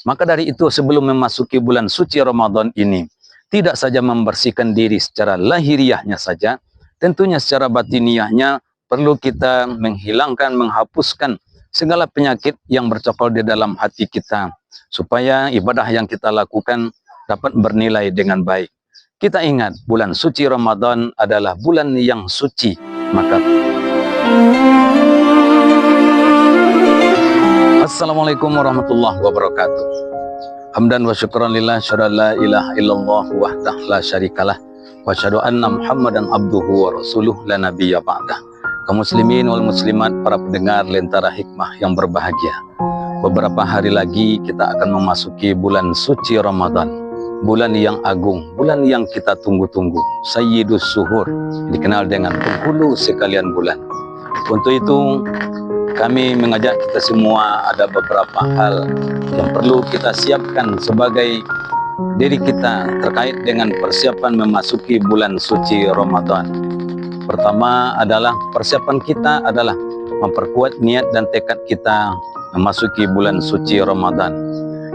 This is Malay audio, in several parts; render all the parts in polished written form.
Maka dari itu sebelum memasuki bulan suci Ramadan ini, tidak saja membersihkan diri secara lahiriahnya saja, tentunya secara batiniahnya perlu kita menghilangkan, menghapuskan segala penyakit yang bercokol di dalam hati kita, supaya ibadah yang kita lakukan dapat bernilai dengan baik. Kita ingat, bulan suci Ramadan adalah bulan yang suci. Maka Assalamualaikum warahmatullahi wabarakatuh. Hamdan wa syukran lillah, syada la ilaha illallah wahdah la syarikalah, wa syadu anna Muhammadan abduhu wa rasuluh la nabiyya ba'dah. Kaum muslimin wal muslimat, para pendengar Lentera Hikmah yang berbahagia. Beberapa hari lagi kita akan memasuki bulan suci Ramadan. Bulan yang agung, bulan yang kita tunggu-tunggu, Sayyidus Suhur, dikenal dengan penghulu sekalian bulan. Untuk itu kami mengajak kita semua, ada beberapa hal yang perlu kita siapkan sebagai diri kita terkait dengan persiapan memasuki bulan suci Ramadan. Pertama adalah persiapan kita adalah memperkuat niat dan tekad kita memasuki bulan suci Ramadan.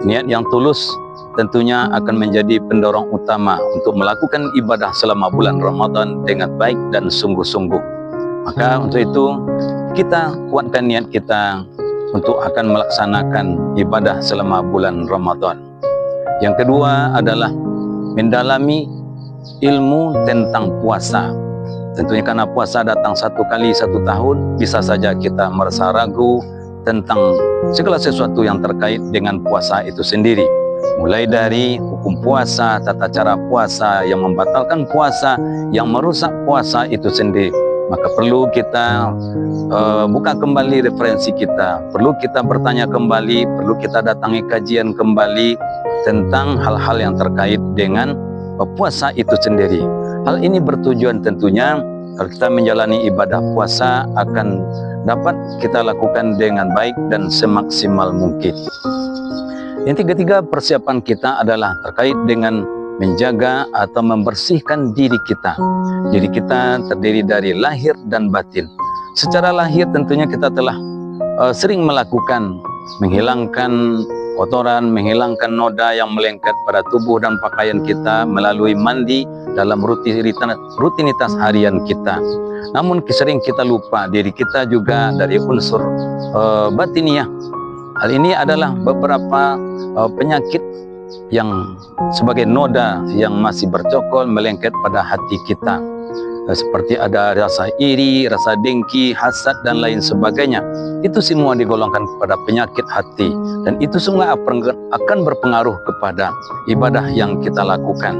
Niat yang tulus tentunya akan menjadi pendorong utama untuk melakukan ibadah selama bulan Ramadan dengan baik dan sungguh-sungguh. Maka untuk itu kita kuatkan niat kita untuk akan melaksanakan ibadah selama bulan Ramadan. Yang kedua adalah mendalami ilmu tentang puasa. Tentunya karena puasa datang satu kali satu tahun, bisa saja kita merasa ragu tentang segala sesuatu yang terkait dengan puasa itu sendiri. Mulai dari hukum puasa, tata cara puasa, yang membatalkan puasa, yang merusak puasa itu sendiri. Maka perlu kita buka kembali referensi kita, perlu kita bertanya kembali, perlu kita datangi kajian kembali tentang hal-hal yang terkait dengan puasa itu sendiri. Hal ini bertujuan tentunya kalau kita menjalani ibadah puasa akan dapat kita lakukan dengan baik dan semaksimal mungkin. Yang ketiga, persiapan kita adalah terkait dengan menjaga atau membersihkan diri kita. Diri kita terdiri dari lahir dan batin. Secara lahir tentunya kita telah sering melakukan menghilangkan kotoran, menghilangkan noda yang melengket pada tubuh dan pakaian kita melalui mandi dalam rutinitas harian kita. Namun sering kita lupa diri kita juga dari unsur batiniah. Hal ini adalah beberapa penyakit yang sebagai noda yang masih bercokol melengket pada hati kita. Seperti ada rasa iri, rasa dengki, hasad dan lain sebagainya. Itu semua digolongkan kepada penyakit hati, dan itu semua akan berpengaruh kepada ibadah yang kita lakukan.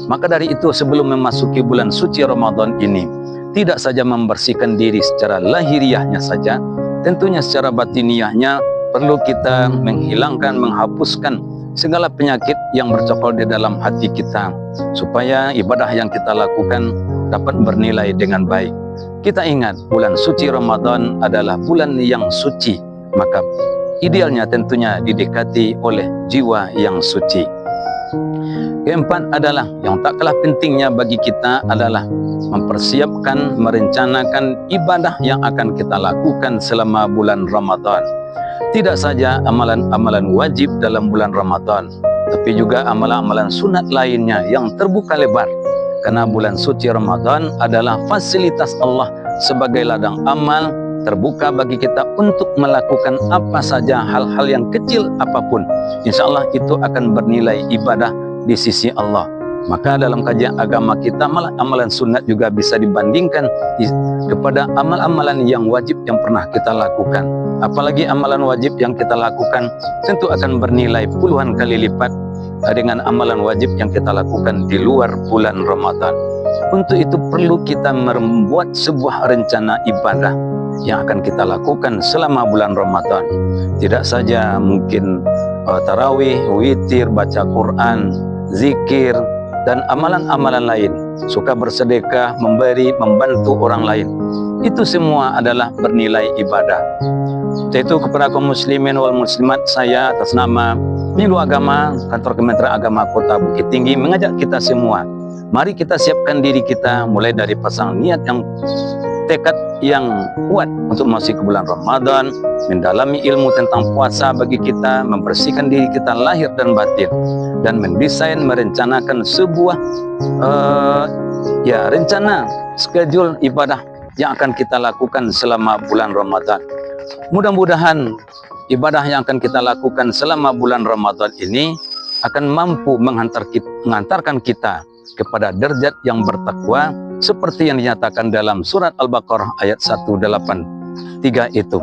Maka dari itu sebelum memasuki bulan suci Ramadan ini, tidak saja membersihkan diri secara lahiriahnya saja, tentunya secara batiniahnya perlu kita menghilangkan, menghapuskan segala penyakit yang bercokol di dalam hati kita, supaya ibadah yang kita lakukan dapat bernilai dengan baik. Kita ingat, bulan suci Ramadan adalah bulan yang suci, maka idealnya tentunya didekati oleh jiwa yang suci. Keempat adalah, yang tak kalah pentingnya bagi kita adalah mempersiapkan, merencanakan ibadah yang akan kita lakukan selama bulan Ramadan. Tidak saja amalan-amalan wajib dalam bulan Ramadan, tapi juga amalan-amalan sunat lainnya yang terbuka lebar. Karena bulan suci Ramadan adalah fasilitas Allah sebagai ladang amal terbuka bagi kita untuk melakukan apa saja, hal-hal yang kecil apapun. Insya Allah itu akan bernilai ibadah di sisi Allah. Maka dalam kajian agama kita, malah amalan sunat juga bisa dibandingkan kepada amal-amalan yang wajib yang pernah kita lakukan. Apalagi amalan wajib yang kita lakukan tentu akan bernilai puluhan kali lipat dengan amalan wajib yang kita lakukan di luar bulan Ramadan. Untuk itu perlu kita membuat sebuah rencana ibadah yang akan kita lakukan selama bulan Ramadan. Tidak saja mungkin tarawih, witir, baca Quran, zikir, dan amalan-amalan lain, suka bersedekah, memberi, membantu orang lain. Itu semua adalah bernilai ibadah. Yaitu kepada kaum muslimin wal muslimat, saya atas nama Penyuluh Agama Kantor Kementerian Agama Kota Bukit Tinggi mengajak kita semua, mari kita siapkan diri kita mulai dari pasang niat yang tekad yang kuat untuk masuk ke bulan Ramadan, mendalami ilmu tentang puasa bagi kita, membersihkan diri kita lahir dan batin, dan mendesain, merencanakan sebuah rencana schedule ibadah yang akan kita lakukan selama bulan Ramadan. Mudah-mudahan ibadah yang akan kita lakukan selama bulan Ramadan ini akan mampu mengantarkan kita kepada derajat yang bertakwa seperti yang dinyatakan dalam surat Al-Baqarah ayat 183 itu.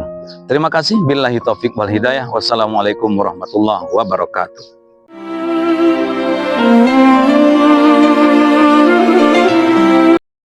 Terima kasih. Billahi taufik wal hidayah. Wassalamualaikum warahmatullahi wabarakatuh.